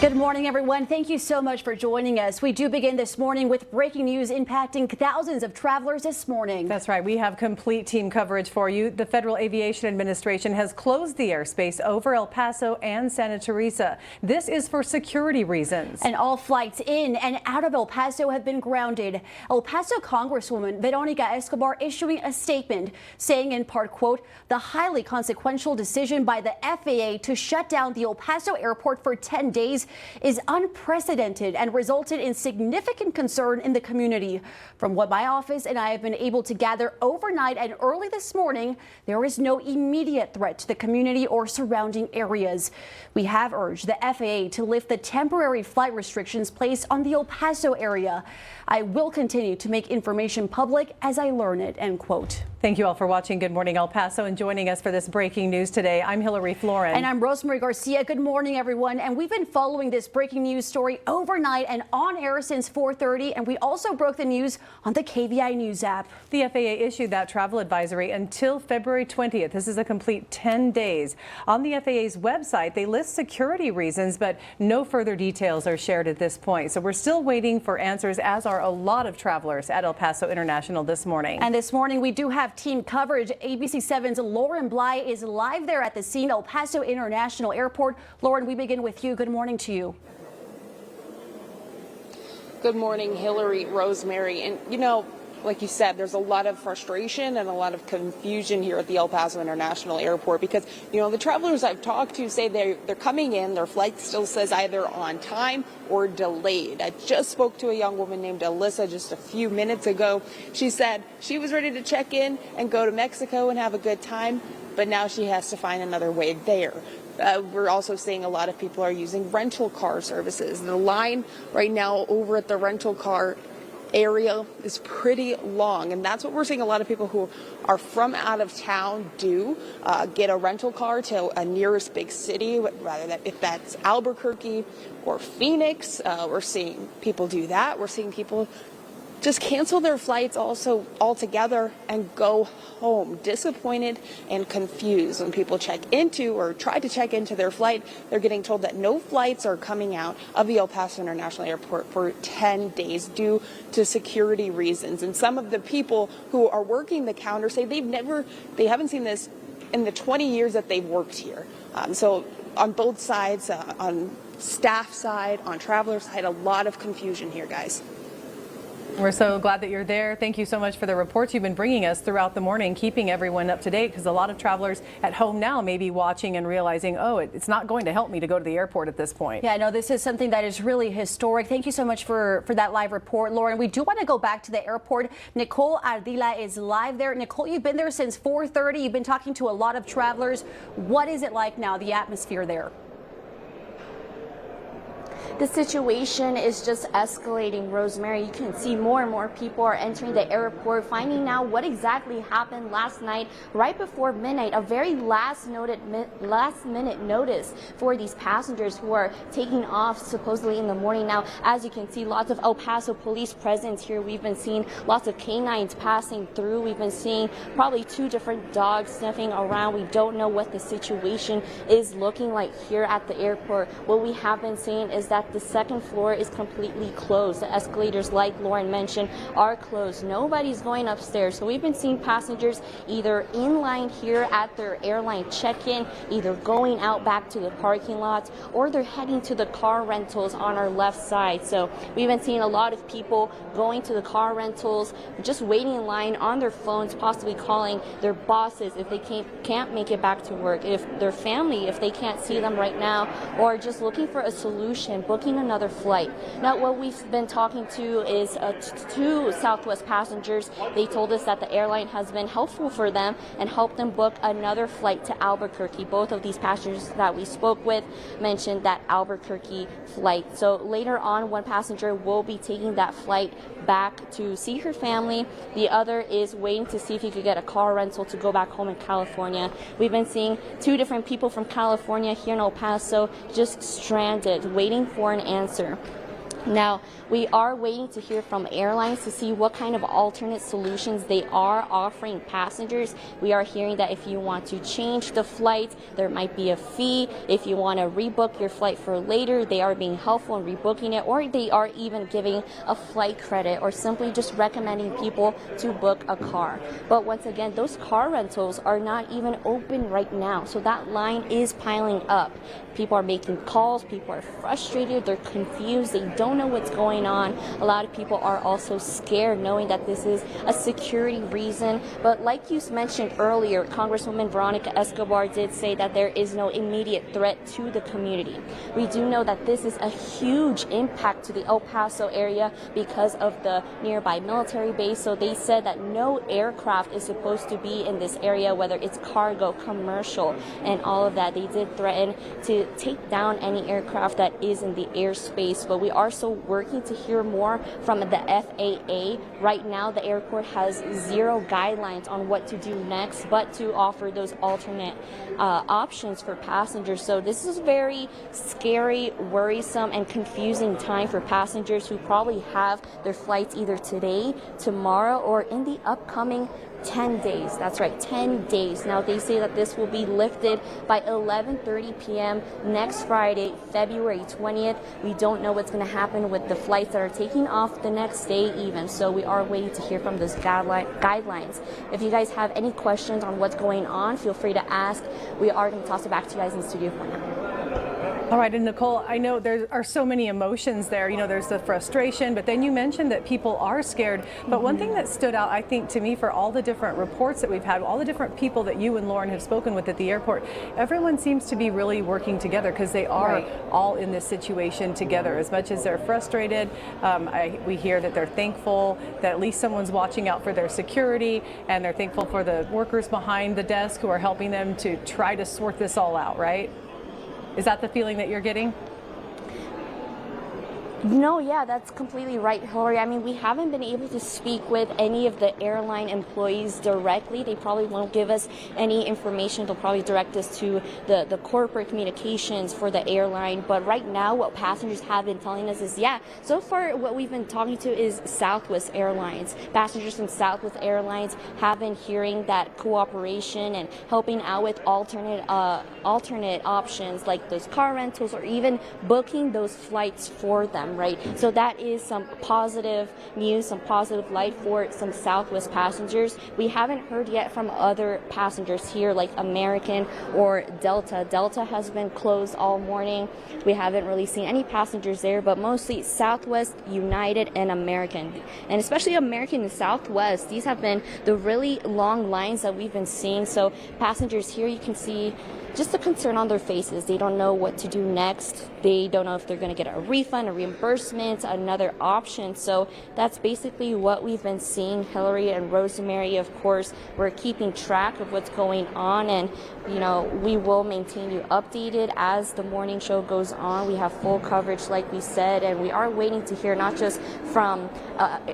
Good morning, everyone. Thank you so much for joining us. We do begin this morning with breaking news impacting thousands of travelers this morning. That's right. We have complete team coverage for you. The Federal Aviation Administration has closed the airspace over El Paso and Santa Teresa. This is for security reasons. And all flights in and out of El Paso have been grounded. El Paso Congresswoman Veronica Escobar issuing a statement saying in part, quote, the highly consequential decision by the FAA to shut down the El Paso airport for 10 days is unprecedented and resulted in significant concern in the community. From what my office and I have been able to gather overnight and early this morning, there is no immediate threat to the community or surrounding areas. We have urged the FAA to lift the temporary flight restrictions placed on the El Paso area. I will continue to make information public as I learn it, end quote. Thank you all for watching Good Morning El Paso and joining us for this breaking news today. I'm Hillary Floren. And I'm Rosemary Garcia. Good morning, everyone. And we've been following this breaking news story overnight and on air since 4:30. And we also broke the news on the KVI News app. The FAA issued that travel advisory until February 20th. This is a complete 10 days. On the FAA's website, they list security reasons, but no further details are shared at this point. So we're still waiting for answers, as are a lot of travelers at El Paso International this morning. And this morning, we do have team coverage. ABC7's Lauren Bly is live there at the scene, El Paso International Airport. Lauren, we begin with you. Good morning to you. Good morning, Hillary, Rosemary. And, you know, like you said, there's a lot of frustration and a lot of confusion here at the El Paso International Airport because, you know, the travelers I've talked to say they're coming in, their flight still says either on time or delayed. I just spoke to a young woman named Alyssa just a few minutes ago. She said she was ready to check in and go to Mexico and have a good time, but now she has to find another way there. We're also seeing a lot of people are using rental car services. The line right now over at the rental car area is pretty long, and that's what we're seeing a lot of people who are from out of town do, get a rental car to a nearest big city, rather than if that's Albuquerque or Phoenix. We're seeing people do that. We're seeing people just cancel their flights also altogether and go home disappointed and confused. When people check into or try to check into their flight, they're getting told that no flights are coming out of the El Paso International Airport for 10 days due to security reasons. And some of the people who are working the counter say they haven't seen this in the 20 years that they've worked here. So on both sides, on staff side, on traveler side, a lot of confusion here, guys. We're so glad that you're there. Thank you so much for the reports you've been bringing us throughout the morning, keeping everyone up to date, because a lot of travelers at home now may be watching and realizing, oh, it's not going to help me to go to the airport at this point. Yeah, no, this is something that is really historic. Thank you so much for that live report, Lauren. We do want to go back to the airport. Nicole Ardila is live there. Nicole, you've been there since 4:30. You've been talking to a lot of travelers. What is it like now, the atmosphere there? The situation is just escalating, Rosemary. You can see more and more people are entering the airport, finding out what exactly happened last night, right before midnight. A very last minute notice for these passengers who are taking off supposedly in the morning. Now, as you can see, lots of El Paso police presence here. We've been seeing lots of canines passing through. We've been seeing probably 2 different dogs sniffing around. We don't know what the situation is looking like here at the airport. What we have been seeing is that the second floor is completely closed. The escalators, like Lauren mentioned, are closed. Nobody's going upstairs. So we've been seeing passengers either in line here at their airline check-in, either going out back to the parking lots, or they're heading to the car rentals on our left side. So we've been seeing a lot of people going to the car rentals, just waiting in line on their phones, possibly calling their bosses if they can't make it back to work, if their family, if they can't see them right now, or just looking for a solution, booking another flight. Now, what we've been talking to is 2 Southwest passengers. They told us that the airline has been helpful for them and helped them book another flight to Albuquerque. Both of these passengers that we spoke with mentioned that Albuquerque flight. So later on, one passenger will be taking that flight back to see her family. The other is waiting to see if he could get a car rental to go back home in California. We've been seeing 2 different people from California here in El Paso just stranded, waiting for an answer. Now, we are waiting to hear from airlines to see what kind of alternate solutions they are offering passengers. We are hearing that if you want to change the flight, there might be a fee. If you want to rebook your flight for later, they are being helpful in rebooking it, or they are even giving a flight credit or simply just recommending people to book a car. But once again, those car rentals are not even open right now. So that line is piling up. People are making calls. People are frustrated. They're confused. They don't know what's going on. A lot of people are also scared knowing that this is a security reason. But like you mentioned earlier, Congresswoman Veronica Escobar did say that there is no immediate threat to the community. We do know that this is a huge impact to the El Paso area because of the nearby military base. So they said that no aircraft is supposed to be in this area, whether it's cargo, commercial, and all of that. They did threaten to take down any aircraft that is in the airspace, but we are still working to hear more from the FAA. Right now, the airport has zero guidelines on what to do next, but to offer those alternate options for passengers. So this is a very scary, worrisome, and confusing time for passengers who probably have their flights either today, tomorrow, or in the upcoming 10 days. That's right, 10 days. Now they say that this will be lifted by 11:30 p.m. next Friday, February 20th. We don't know what's going to happen with the flights that are taking off the next day even. So we are waiting to hear from those guidelines. If you guys have any questions on what's going on, feel free to ask. We are going to toss it back to you guys in studio for now. All right, and Nicole, I know there are so many emotions there. You know, there's the frustration, but then you mentioned that people are scared. But one thing that stood out, I think, to me, for all the different reports that we've had, all the different people that you and Lauren have spoken with at the airport, everyone seems to be really working together because they are all in this situation together. As much as they're frustrated, we hear that they're thankful that at least someone's watching out for their security, and they're thankful for the workers behind the desk who are helping them to try to sort this all out, right? Is that the feeling that you're getting? No, yeah, that's completely right, Hillary. I mean, we haven't been able to speak with any of the airline employees directly. They probably won't give us any information. They'll probably direct us to the corporate communications for the airline. But right now, what passengers have been telling us is, yeah, so far what we've been talking to is Southwest Airlines. Passengers from Southwest Airlines have been hearing that cooperation and helping out with alternate options like those car rentals or even booking those flights for them. Right, so that is some positive news, some positive light for some Southwest passengers. We haven't heard yet from other passengers here like American or Delta. Delta has been closed all morning. We haven't really seen any passengers there, but mostly Southwest, United, and American. And especially American and Southwest, these have been the really long lines that we've been seeing. So passengers here, you can see just the concern on their faces. They don't know what to do next. They don't know if they're going to get a refund, a reimbursement, another option. So that's basically what we've been seeing. Hillary and Rosemary, of course, we're keeping track of what's going on, and we will maintain you updated as the morning show goes on. We have full coverage, like we said, and we are waiting to hear not just from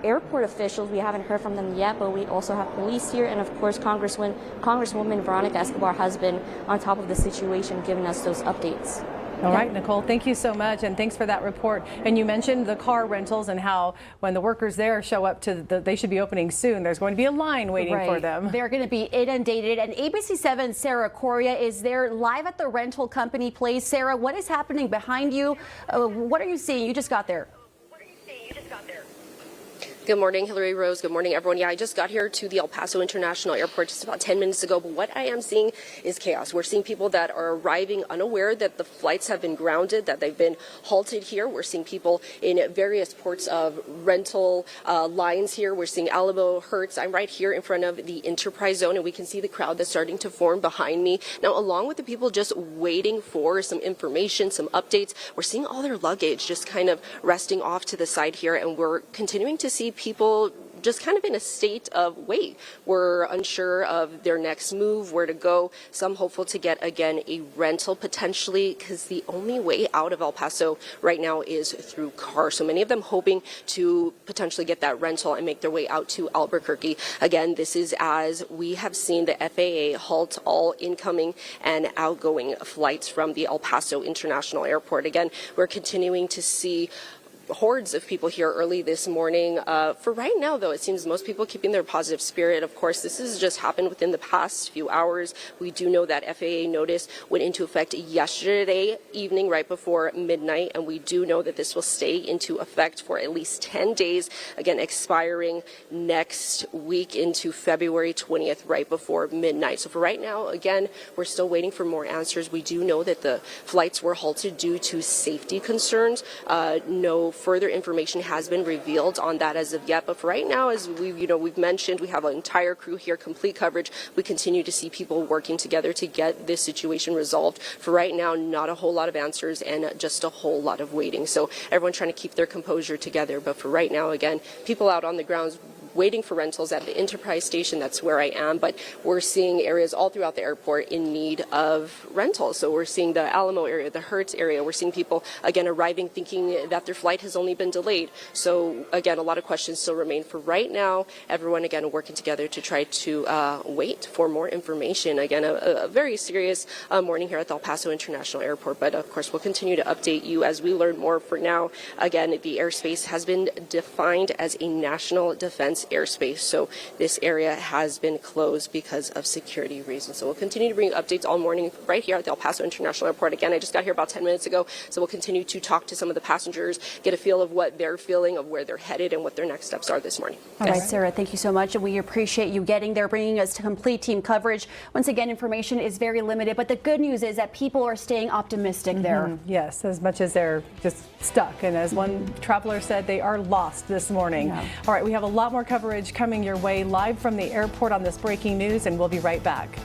airport officials. We haven't heard from them yet, but we also have police here, and of course Congresswoman Veronica Escobar has been on top of the situation, giving us those updates. All right, Nicole, thank you so much, and thanks for that report. And you mentioned the car rentals and how when the workers there show up they should be opening soon. There's going to be a line waiting for them. They're going to be inundated. And ABC7's Sarah Coria is there live at the rental company place. Sarah, what is happening behind you? What are you seeing? You just got there. Good morning, Hillary, Rose. Good morning, everyone. Yeah, I just got here to the El Paso International Airport just about 10 minutes ago, but what I am seeing is chaos. We're seeing people that are arriving unaware that the flights have been grounded, that they've been halted here. We're seeing people in various ports of rental lines here. We're seeing Alamo, Hertz. I'm right here in front of the Enterprise Zone, and we can see the crowd that's starting to form behind me. Now, along with the people just waiting for some information, some updates, we're seeing all their luggage just kind of resting off to the side here, and we're continuing to see people just kind of in a state of wait. We're unsure of their next move, where to go. Some hopeful to get, again, a rental potentially, because the only way out of El Paso right now is through car. So many of them hoping to potentially get that rental and make their way out to Albuquerque. Again, this is as we have seen the FAA halt all incoming and outgoing flights from the El Paso International Airport. Again, we're continuing to see hordes of people here early this morning. For right now, though, it seems most people keeping their positive spirit. Of course, this has just happened within the past few hours. We do know that FAA notice went into effect yesterday evening, right before midnight, and we do know that this will stay into effect for at least 10 days, again, expiring next week into February 20th, right before midnight. So for right now, again, we're still waiting for more answers. We do know that the flights were halted due to safety concerns. No further information has been revealed on that as of yet, but for right now, as we've mentioned, we have an entire crew here, complete coverage. We continue to see people working together to get this situation resolved. For right now, not a whole lot of answers and just a whole lot of waiting. So everyone trying to keep their composure together, but for right now, again, people out on the grounds waiting for rentals at the Enterprise station. That's where I am, but we're seeing areas all throughout the airport in need of rentals. So we're seeing the Alamo area, the Hertz area. We're seeing people, again, arriving thinking that their flight has only been delayed. So, again, a lot of questions still remain. For right now, everyone, again, working together to try to wait for more information. Again, a very serious morning here at the El Paso International Airport, but, of course, we'll continue to update you as we learn more. For now, again, the airspace has been defined as a national defense airspace, so this area has been closed because of security reasons. So we'll continue to bring updates all morning right here at the El Paso International Airport. Again, I just got here about 10 minutes ago, so we'll continue to talk to some of the passengers, get a feel of what they're feeling, of where they're headed, and what their next steps are this morning. All right, Sarah, thank you so much, and we appreciate you getting there, bringing us to complete team coverage. Once again, information is very limited, but the good news is that people are staying optimistic there. Yes, as much as they're just stuck, and as one traveler said, they are lost this morning. Yeah. All right, we have a lot more coverage coming your way live from the airport on this breaking news, and we'll be right back.